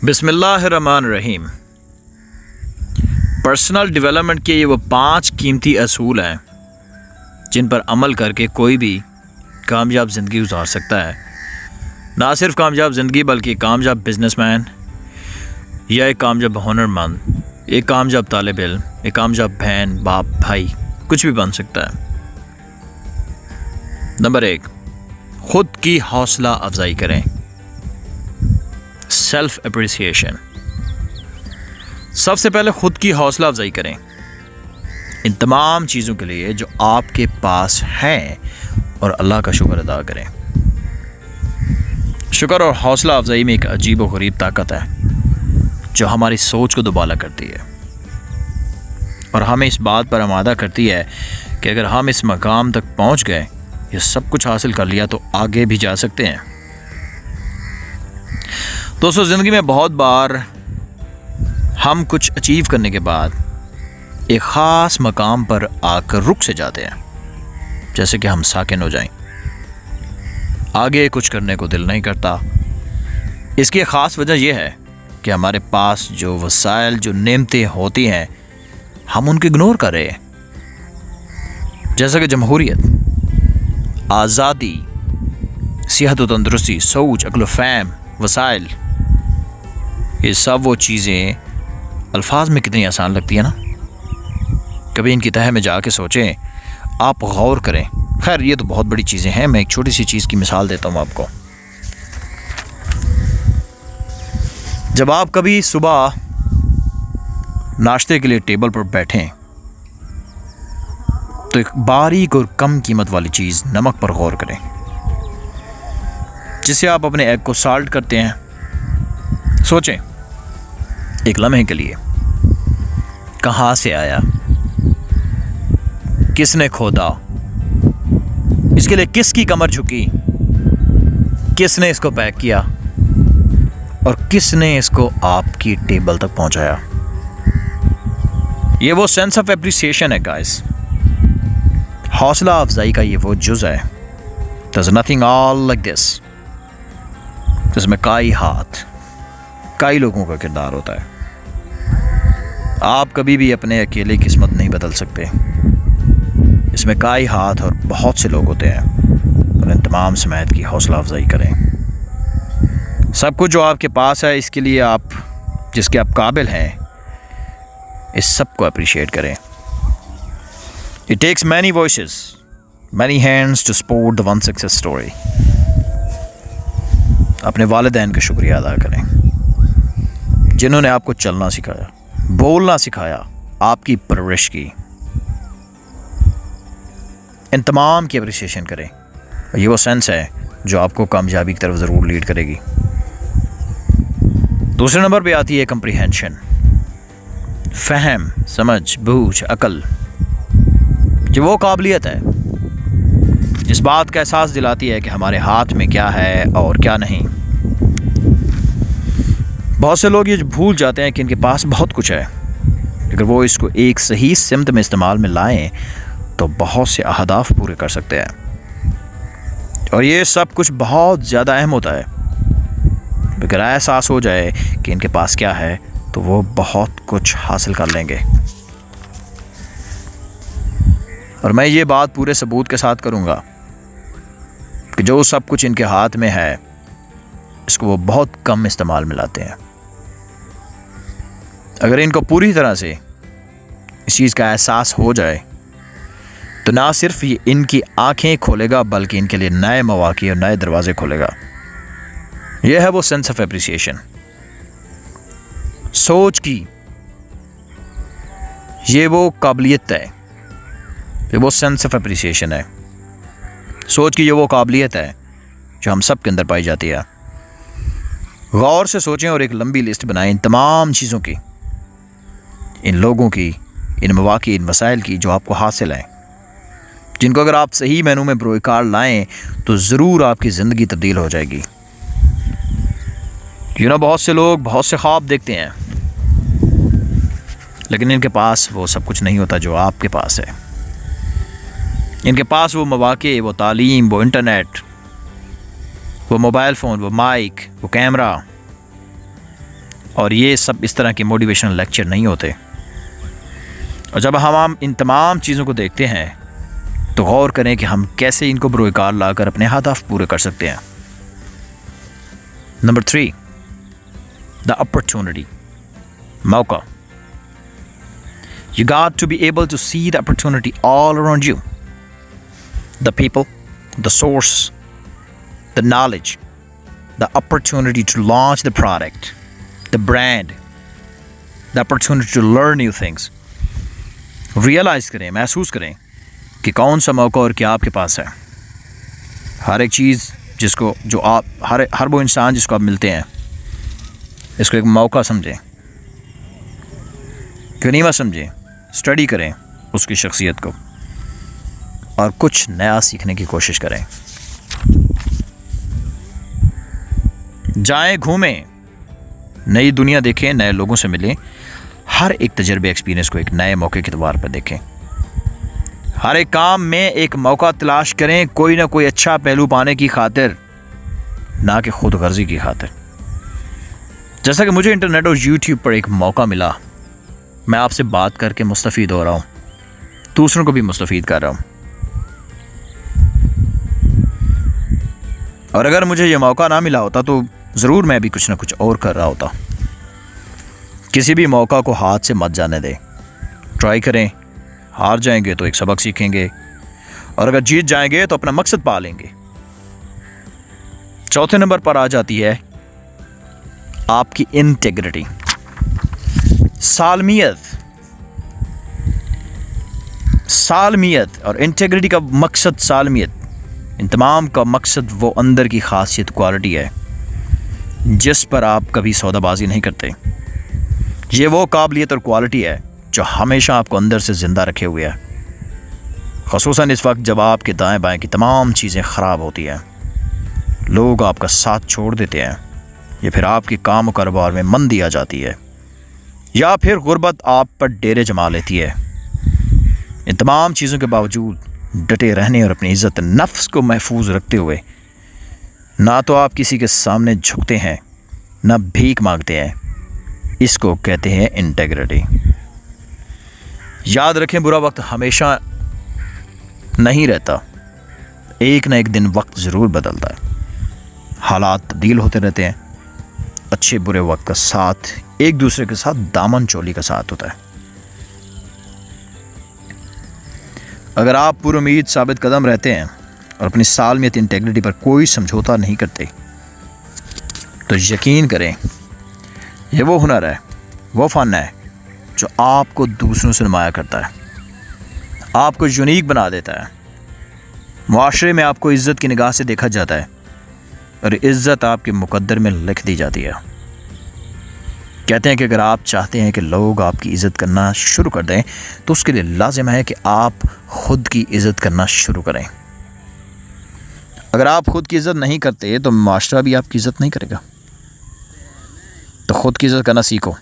بسم اللہ الرحمن الرحیم۔ پرسنل ڈیولپمنٹ کے یہ وہ 5 قیمتی اصول ہیں جن پر عمل کر کے کوئی بھی کامیاب زندگی گزار سکتا ہے۔ نہ صرف کامیاب زندگی بلکہ ایک کامیاب بزنس مین یا ایک کامیاب ہنر مند، ایک کامیاب طالب علم، ایک کامیاب بہن، باپ، بھائی، کچھ بھی بن سکتا ہے۔ نمبر 1، خود کی حوصلہ افزائی کریں۔ Self appreciation. سب سے پہلے خود کی حوصلہ افزائی کریں ان تمام چیزوں کے لیے جو آپ کے پاس ہیں، اور اللہ کا شکر ادا کریں۔ شکر اور حوصلہ افزائی میں ایک عجیب و غریب طاقت ہے جو ہماری سوچ کو دوبالا کرتی ہے اور ہمیں اس بات پر آمادہ کرتی ہے کہ اگر ہم اس مقام تک پہنچ گئے، یہ سب کچھ حاصل کر لیا، تو آگے بھی جا سکتے ہیں۔ دوستو، زندگی میں بہت بار ہم کچھ اچیو کرنے کے بعد ایک خاص مقام پر آ کر رک سے جاتے ہیں، جیسے کہ ہم ساکن ہو جائیں، آگے کچھ کرنے کو دل نہیں کرتا۔ اس کی خاص وجہ یہ ہے کہ ہمارے پاس جو وسائل، جو نعمتیں ہوتی ہیں، ہم ان کو اگنور کر رہے ہیں، جیسا کہ جمہوریت، آزادی، صحت و تندرستی، سوچ، عقل و فہم، وسائل۔ یہ سب وہ چیزیں الفاظ میں کتنی آسان لگتی ہیں نا، کبھی ان کی تہہ میں جا کے سوچیں، آپ غور کریں۔ خیر، یہ تو بہت بڑی چیزیں ہیں، میں ایک چھوٹی سی چیز کی مثال دیتا ہوں آپ کو۔ جب آپ کبھی صبح ناشتے کے لیے ٹیبل پر بیٹھیں تو ایک باریک اور کم قیمت والی چیز، نمک پر غور کریں، جسے آپ اپنے ایگ کو سالٹ کرتے ہیں۔ سوچیں ایک لمحے کے لیے، کہاں سے آیا، کس نے کھودا، اس کے لیے کس کی کمر جھکی، کس نے اس کو پیک کیا، اور کس نے اس کو آپ کی ٹیبل تک پہنچایا۔ یہ وہ سینس آف اپریسیشن ہے گائز، حوصلہ افزائی کا یہ وہ جز ہے۔ There's nothing all like this، جس میں کئی ہاتھ، کئی لوگوں کا کردار ہوتا ہے۔ آپ کبھی بھی اپنے اکیلے قسمت نہیں بدل سکتے، اس میں کئی ہاتھ اور بہت سے لوگ ہوتے ہیں، اور ان تمام سمیت کی حوصلہ افزائی کریں۔ سب کچھ جو آپ کے پاس ہے، اس کے لیے آپ جس کے آپ قابل ہیں، اس سب کو اپریشیٹ کریں۔ It takes many voices, many hands to support the one success story۔ اپنے والدین کا شکریہ ادا کریں جنہوں نے آپ کو چلنا سکھایا، بولنا سکھایا، آپ کی پرورش کی۔ ان تمام کی اپریسیشن کریں، اور یہ وہ سینس ہے جو آپ کو کامیابی کی طرف ضرور لیڈ کرے گی۔ دوسرے نمبر پہ آتی ہے کمپریہنشن، فہم، سمجھ، بوجھ، عقل۔ جو وہ قابلیت ہے جس بات کا احساس دلاتی ہے کہ ہمارے ہاتھ میں کیا ہے اور کیا نہیں۔ بہت سے لوگ یہ بھول جاتے ہیں کہ ان کے پاس بہت کچھ ہے، اگر وہ اس کو ایک صحیح سمت میں استعمال میں لائیں تو بہت سے اہداف پورے کر سکتے ہیں۔ اور یہ سب کچھ بہت زیادہ اہم ہوتا ہے۔ اگر احساس ہو جائے کہ ان کے پاس کیا ہے تو وہ بہت کچھ حاصل کر لیں گے۔ اور میں یہ بات پورے ثبوت کے ساتھ کروں گا کہ جو سب کچھ ان کے ہاتھ میں ہے، اس کو وہ بہت کم استعمال میں لاتے ہیں۔ اگر ان کو پوری طرح سے اس چیز کا احساس ہو جائے تو نہ صرف یہ ان کی آنکھیں کھولے گا بلکہ ان کے لیے نئے مواقع اور نئے دروازے کھولے گا۔ یہ ہے وہ سینس آف اپریسیشن، سوچ کی یہ وہ قابلیت ہے، یہ وہ سینس آف اپریسیشن ہے، سوچ کی یہ وہ قابلیت ہے جو ہم سب کے اندر پائی جاتی ہے۔ غور سے سوچیں اور ایک لمبی لسٹ بنائیں ان تمام چیزوں کی، ان لوگوں کی، ان مواقع، ان وسائل کی جو آپ کو حاصل ہیں، جن کو اگر آپ صحیح معنوں میں بروئے کار لائیں تو ضرور آپ کی زندگی تبدیل ہو جائے گی۔ بہت سے لوگ بہت سے خواب دیکھتے ہیں، لیکن ان کے پاس وہ سب کچھ نہیں ہوتا جو آپ کے پاس ہے۔ ان کے پاس وہ مواقع، وہ تعلیم، وہ انٹرنیٹ، وہ موبائل فون، وہ مائک، وہ کیمرہ، اور یہ سب اس طرح کے موٹیویشنل لیکچر نہیں ہوتے. اور جب ہم ان تمام چیزوں کو دیکھتے ہیں تو غور کریں کہ ہم کیسے ان کو بروئے کار لا کر اپنے ہدف پورے کر سکتے ہیں. نمبر 3، the opportunity، موقع. You got to be able to see the opportunity all around you. The people, the source, the knowledge, the opportunity to launch the product, the brand, the opportunity to learn new things. Realise کریں، محسوس کریں کہ کون سا موقع اور کیا آپ کے پاس ہے. ہر ایک چیز جو آپ ہر وہ انسان جس کو آپ ملتے ہیں اس کو ایک موقع سمجھیں، غنیمت سمجھیں. اسٹڈی کریں اس کی شخصیت کو اور کچھ نیا سیکھنے کی کوشش کریں. جائیں، گھومیں، نئی دنیا دیکھیں، نئے لوگوں سے ملیں. ہر ایک تجربے ایکسپیرینس کو ایک نئے موقع کے اعتبار پر دیکھیں. ہر ایک کام میں ایک موقع تلاش کریں، کوئی نہ کوئی اچھا پہلو پانے کی خاطر، نہ کہ خود غرضی کی خاطر. جیسا کہ مجھے انٹرنیٹ اور یوٹیوب پر ایک موقع ملا، میں آپ سے بات کر کے مستفید ہو رہا ہوں، دوسروں کو بھی مستفید کر رہا ہوں. اور اگر مجھے یہ موقع نہ ملا ہوتا تو ضرور میں بھی کچھ نہ کچھ اور کر رہا ہوتا. کسی بھی موقع کو ہاتھ سے مت جانے دیں. ٹرائی کریں، ہار جائیں گے تو ایک سبق سیکھیں گے، اور اگر جیت جائیں گے تو اپنا مقصد پا لیں گے. چوتھے نمبر پر آ جاتی ہے آپ کی انٹیگریٹی، سالمیت اور انٹیگریٹی کا مقصد سالمیت. ان تمام کا مقصد وہ اندر کی خاصیت، کوالٹی ہے جس پر آپ کبھی سودا بازی نہیں کرتے. یہ وہ قابلیت اور کوالٹی ہے جو ہمیشہ آپ کو اندر سے زندہ رکھے ہوئے ہے، خصوصاً اس وقت جب آپ کے دائیں بائیں کی تمام چیزیں خراب ہوتی ہیں، لوگ آپ کا ساتھ چھوڑ دیتے ہیں، یا پھر آپ کے کام و کاروبار میں مندی آ جاتی ہے، یا پھر غربت آپ پر ڈیرے جما لیتی ہے. ان تمام چیزوں کے باوجود ڈٹے رہنے اور اپنی عزت نفس کو محفوظ رکھتے ہوئے نہ تو آپ کسی کے سامنے جھکتے ہیں نہ بھیک مانگتے ہیں، اس کو کہتے ہیں انٹیگریٹی. یاد رکھیں، برا وقت ہمیشہ نہیں رہتا، ایک نہ ایک دن وقت ضرور بدلتا ہے، حالات تبدیل ہوتے رہتے ہیں. اچھے برے وقت کا ساتھ ایک دوسرے کے ساتھ دامن چولی کا ساتھ ہوتا ہے. اگر آپ پر امید ثابت قدم رہتے ہیں اور اپنی سالمیت انٹیگریٹی پر کوئی سمجھوتا نہیں کرتے تو یقین کریں یہ وہ ہنر ہے، وہ فن ہے جو آپ کو دوسروں سے نمایاں کرتا ہے، آپ کو یونیک بنا دیتا ہے. معاشرے میں آپ کو عزت کی نگاہ سے دیکھا جاتا ہے اور عزت آپ کے مقدر میں لکھ دی جاتی ہے. کہتے ہیں کہ اگر آپ چاہتے ہیں کہ لوگ آپ کی عزت کرنا شروع کر دیں تو اس کے لیے لازم ہے کہ آپ خود کی عزت کرنا شروع کریں. اگر آپ خود کی عزت نہیں کرتے تو معاشرہ بھی آپ کی عزت نہیں کرے گا. تو خود کی عزت کرنا سیکھو.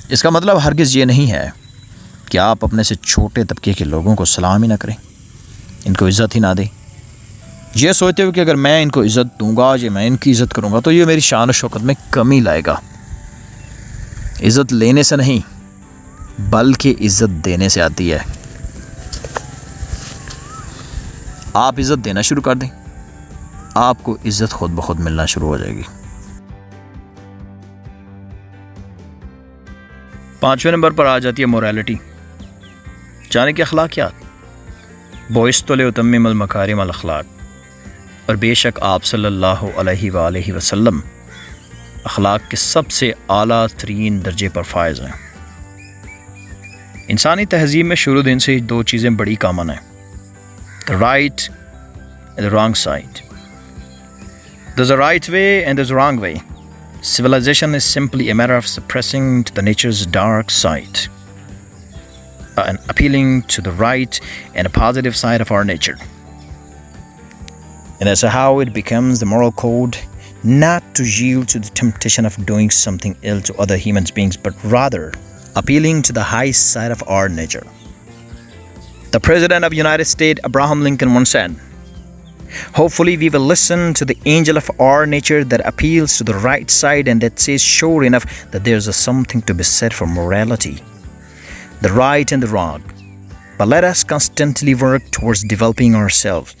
اس کا مطلب ہرگز یہ نہیں ہے کہ آپ اپنے سے چھوٹے طبقے کے لوگوں کو سلام ہی نہ کریں، ان کو عزت ہی نہ دیں، یہ سوچتے ہوئے کہ اگر میں ان کو عزت دوں گا، یہ میں ان کی عزت کروں گا تو یہ میری شان و شوکت میں کمی لائے گا. عزت لینے سے نہیں بلکہ عزت دینے سے آتی ہے. آپ عزت دینا شروع کر دیں، آپ کو عزت خود بخود ملنا شروع ہو جائے گی. 5ویں نمبر پر آ جاتی ہے موریلٹی، جانے کہ اخلاقیات. بعثت لأتمم المکارم الاخلاق، اور بے شک آپ صلی اللہ علیہ وآلہ وسلم اخلاق کے سب سے اعلیٰ ترین درجے پر فائز ہیں. انسانی تہذیب میں شروع دن سے ہی 2 چیزیں بڑی کامن ہیں: the right and the wrong side. There's a right way and there's a wrong way. Civilization is simply a matter of suppressing to the nature's dark side and appealing to the right and a positive side of our nature. And that's how it becomes the moral code, not to yield to the temptation of doing something ill to other human beings, but rather appealing to the high side of our nature. The President of the United States, Abraham Lincoln, once said, Hopefully we will listen to the angel of our nature that appeals to the right side and that says sure enough that there's something to be said for morality, the right and the wrong. But let us constantly work towards developing ourselves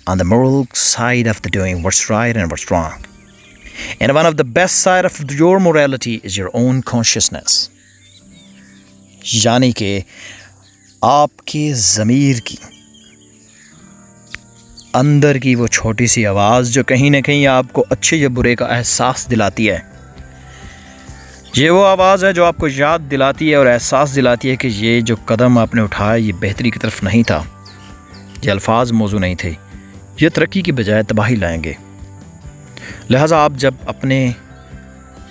on the moral side of the doing what's right and what's wrong. And one of the best side of your morality is your own consciousness. یعنی کہ آپ کی ضمیر کی اندر کی وہ چھوٹی سی آواز جو کہیں نہ کہیں آپ کو اچھے یا برے کا احساس دلاتی ہے. یہ وہ آواز ہے جو آپ کو یاد دلاتی ہے اور احساس دلاتی ہے کہ یہ جو قدم آپ نے اٹھایا یہ بہتری کی طرف نہیں تھا, یہ الفاظ موضوع نہیں تھے, یہ ترقی کی بجائے تباہی لائیں گے. لہٰذا آپ جب اپنے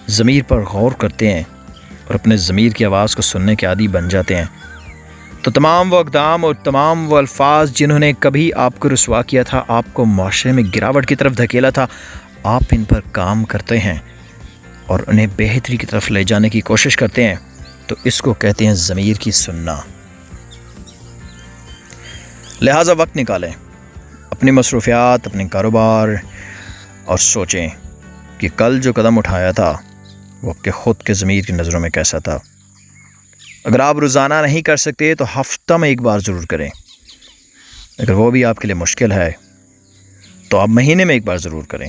ضمیر پر غور کرتے ہیں اور اپنے ضمیر کی آواز کو سننے کے عادی بن جاتے ہیں تو تمام وہ اقدام اور تمام وہ الفاظ جنہوں نے کبھی آپ کو رسوا کیا تھا, آپ کو معاشرے میں گراوٹ کی طرف دھکیلا تھا, آپ ان پر کام کرتے ہیں اور انہیں بہتری کی طرف لے جانے کی کوشش کرتے ہیں, تو اس کو کہتے ہیں ضمیر کی سننا. لہٰذا وقت نکالیں اپنی مصروفیات, اپنے کاروبار اور سوچیں کہ کل جو قدم اٹھایا تھا وہ آپ کے خود کے ضمیر کی نظروں میں کیسا تھا. اگر آپ روزانہ نہیں کر سکتے تو ہفتہ میں ایک بار ضرور کریں. اگر وہ بھی آپ کے لیے مشکل ہے تو آپ مہینے میں ایک بار ضرور کریں.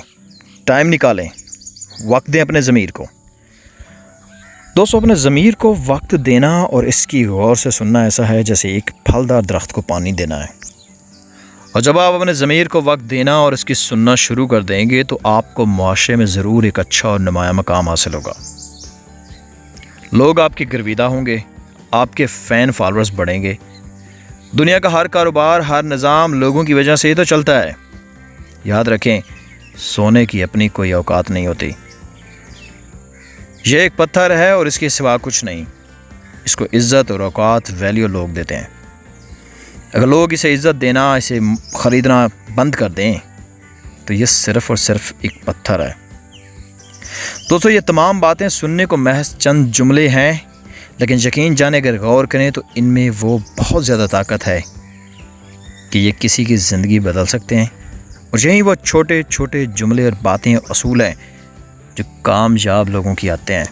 ٹائم نکالیں, وقت دیں اپنے ضمیر کو. دوستو, اپنے ضمیر کو وقت دینا اور اس کی غور سے سننا ایسا ہے جیسے ایک پھلدار درخت کو پانی دینا ہے. اور جب آپ اپنے ضمیر کو وقت دینا اور اس کی سننا شروع کر دیں گے تو آپ کو معاشرے میں ضرور ایک اچھا اور نمایاں مقام حاصل ہوگا. لوگ آپ کے گرویدہ ہوں گے, آپ کے فین فالورز بڑھیں گے. دنیا کا ہر کاروبار, ہر نظام لوگوں کی وجہ سے ہی تو چلتا ہے. یاد رکھیں, سونے کی اپنی کوئی اوقات نہیں ہوتی. یہ ایک پتھر ہے اور اس کے سوا کچھ نہیں. اس کو عزت اور اوقات, ویلیو لوگ دیتے ہیں. اگر لوگ اسے عزت دینا, اسے خریدنا بند کر دیں تو یہ صرف اور صرف ایک پتھر ہے. دوستو, یہ تمام باتیں سننے کو محض چند جملے ہیں, لیکن یقین جانے اگر غور کریں تو ان میں وہ بہت زیادہ طاقت ہے کہ یہ کسی کی زندگی بدل سکتے ہیں. اور یہی وہ چھوٹے چھوٹے جملے اور باتیں اور اصول ہیں جو کامیاب لوگوں کی آتے ہیں.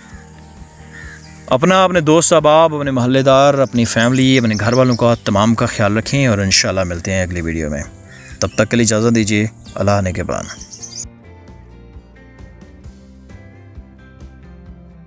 اپنے دوست احباب, اپنے محلے دار, اپنی فیملی, اپنے گھر والوں کا تمام کا خیال رکھیں اور انشاءاللہ ملتے ہیں اگلی ویڈیو میں. تب تک کے لیے اجازت دیجیے. اللہ نگہبان.